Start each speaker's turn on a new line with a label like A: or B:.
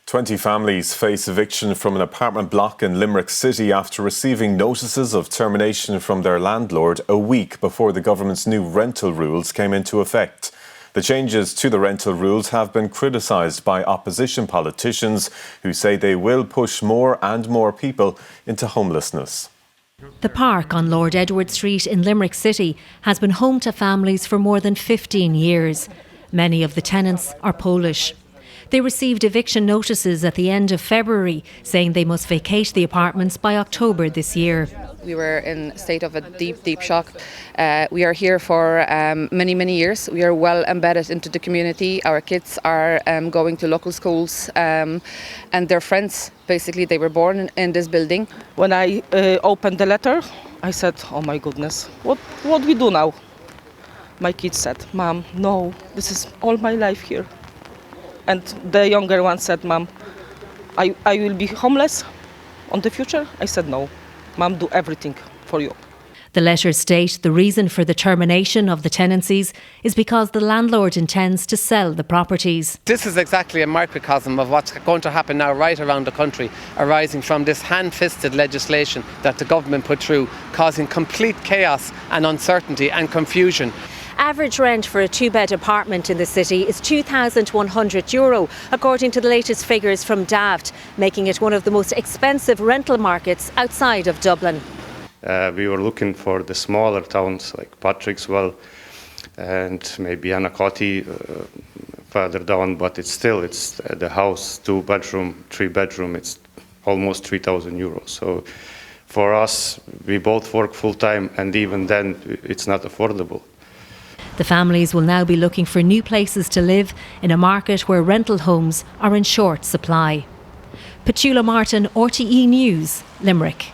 A: 20 families face eviction from an apartment block in Limerick City after receiving notices of termination from their landlord a week before the government's new rental rules came into effect. The changes to the rental rules have been criticised by opposition politicians who say they will push more and more people into homelessness.
B: The park on Lord Edward Street in Limerick City has been home to families for more than 15 years. Many of the tenants are Polish. They received eviction notices at the end of February, saying they must vacate the apartments by October this year.
C: We were in a state of a deep shock. We are here for many years. We are well embedded into the community. Our kids are going to local schools and their friends, basically, they were born in this building.
D: When I opened the letter, I said, oh my goodness, what we do now? My kids said, Mom, no, this is all my life here. And the younger one said, Mom, I will be homeless on the future? I said, no, Mom, do everything for you.
B: The letters state the reason for the termination of the tenancies is because the landlord intends to sell the properties.
E: This is exactly a microcosm of what's going to happen now right around the country, arising from this hand-fisted legislation that the government put through, causing complete chaos and uncertainty and confusion.
B: Average rent for a two-bed apartment in the city is €2,100, according to the latest figures from Daft, making it one of the most expensive rental markets outside of Dublin.
F: We were looking for the smaller towns like Patrickswell and maybe Anacotty further down, but it's the house, 2-bedroom, 3-bedroom, it's almost €3,000. So for us, we both work full-time, and even then it's not affordable.
B: The families will now be looking for new places to live in a market where rental homes are in short supply. Petula Martin, RTE News, Limerick.